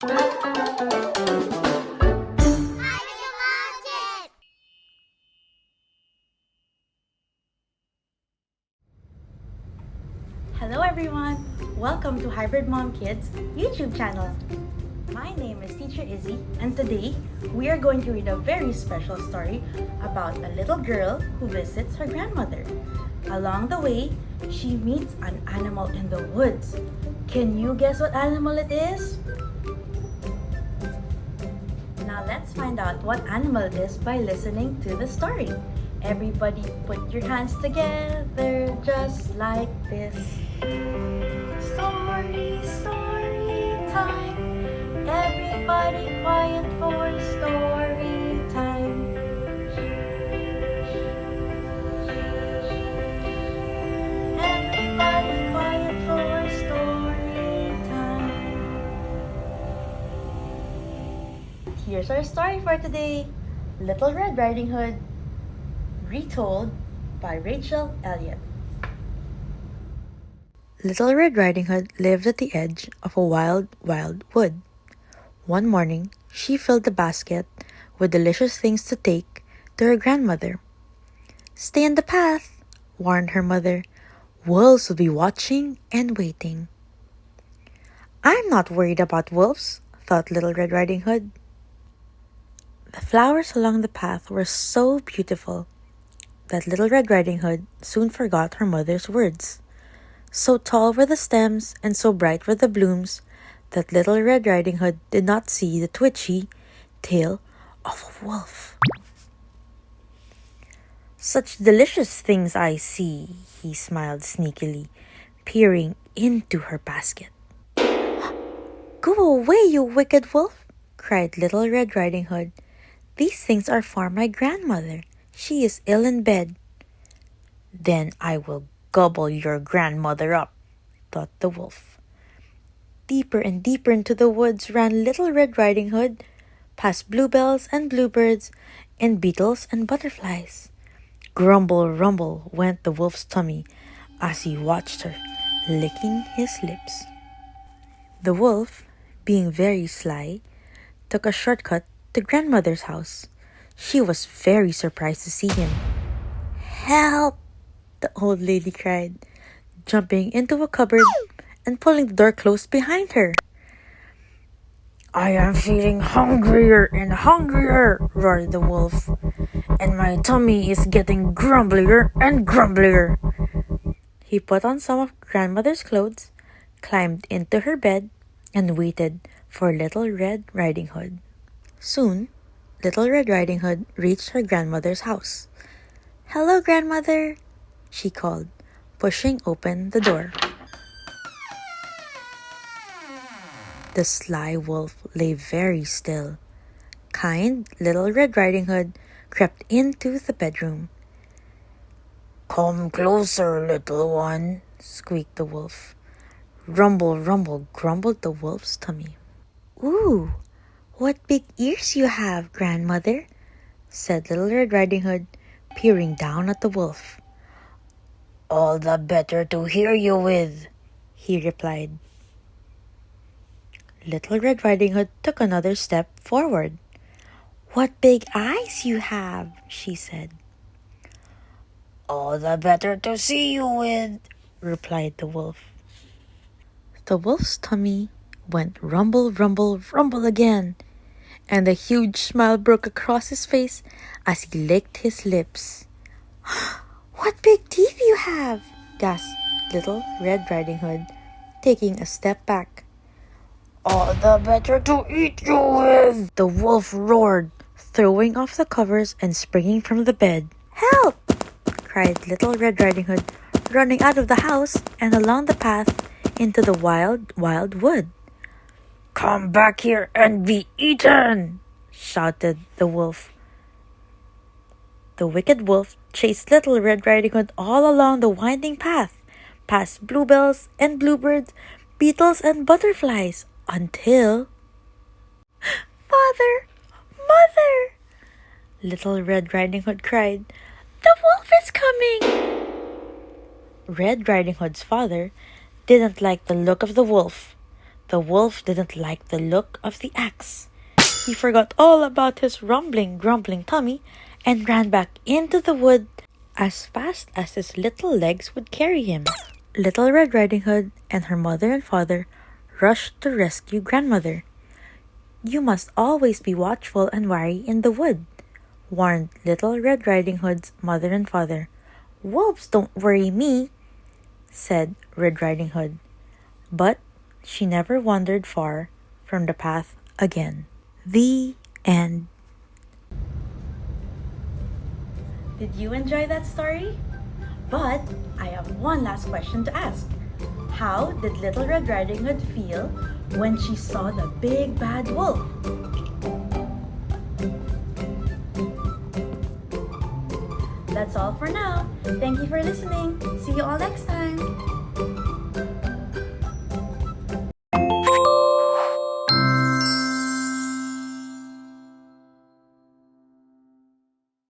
Hello everyone! Welcome to Hybridmom Kids YouTube channel. My name is Teacher Izzy and today we are going to read a very special story about a little girl who visits her grandmother. Along the way, she meets an animal in the woods. Can you guess what animal it is? Now let's find out what animal it is by listening to the story. Everybody put your hands together just like this. Story, story time. Everybody quiet for story time. Everybody quiet for story time. Here's our story for today. Little Red Riding Hood, retold by Rachel Elliott. Little Red Riding Hood lived at the edge of a wild, wild wood. One morning, she filled the basket with delicious things to take to her grandmother. "Stay in the path," warned her mother. "Wolves will be watching and waiting." "I'm not worried about wolves," thought Little Red Riding Hood. The flowers along the path were so beautiful that Little Red Riding Hood soon forgot her mother's words. So tall were the stems and so bright were the blooms that Little Red Riding Hood did not see the twitchy tail of a wolf. "Such delicious things I see," he smiled sneakily, peering into her basket. "Go away, you wicked wolf!" cried Little Red Riding Hood. "These things are for my grandmother. She is ill in bed." "Then I will gobble your grandmother up," thought the wolf. Deeper and deeper into the woods ran Little Red Riding Hood, past bluebells and bluebirds, and beetles and butterflies. Grumble, rumble went the wolf's tummy as he watched her, licking his lips. The wolf, being very sly, took a shortcut to grandmother's house. She was very surprised to see him. "Help!" the old lady cried, jumping into a cupboard and pulling the door closed behind her. "I am feeling hungrier and hungrier," roared the wolf, "and my tummy is getting grumblier and grumblier." He put on some of grandmother's clothes, climbed into her bed, and waited for Little Red Riding Hood. Soon, Little Red Riding Hood reached her grandmother's house. "Hello, grandmother," she called, pushing open the door. The sly wolf lay very still. Kind Little Red Riding Hood crept into the bedroom. "Come closer, little one," squeaked the wolf. Rumble, rumble, grumbled the wolf's tummy. "Ooh, what big ears you have, grandmother," said Little Red Riding Hood, peering down at the wolf. "All the better to hear you with," he replied. Little Red Riding Hood took another step forward. "What big eyes you have," she said. "All the better to see you with," replied the wolf. The wolf's tummy went rumble, rumble, rumble again, and a huge smile broke across his face as he licked his lips. "What big teeth you have!" gasped Little Red Riding Hood, taking a step back. "All the better to eat you with," the wolf roared, throwing off the covers and springing from the bed. "Help!" cried Little Red Riding Hood, running out of the house and along the path into the wild, wild wood. "Come back here and be eaten!" shouted the wolf. The wicked wolf chased Little Red Riding Hood all along the winding path, past bluebells and bluebirds, beetles and butterflies, until... "Father! Mother!" Little Red Riding Hood cried. "The wolf is coming!" Red Riding Hood's father didn't like the look of the wolf, The wolf didn't like the look of the axe. He forgot all about his rumbling, grumbling tummy and ran back into the wood as fast as his little legs would carry him. Little Red Riding Hood and her mother and father rushed to rescue grandmother. "You must always be watchful and wary in the wood," warned Little Red Riding Hood's mother and father. "Wolves don't worry me," said Red Riding Hood. But she never wandered far from the path again. The end. Did you enjoy that story? But I have one last question to ask. How did Little Red Riding Hood feel when she saw the big bad wolf? That's all for now. Thank you for listening. See you all next time.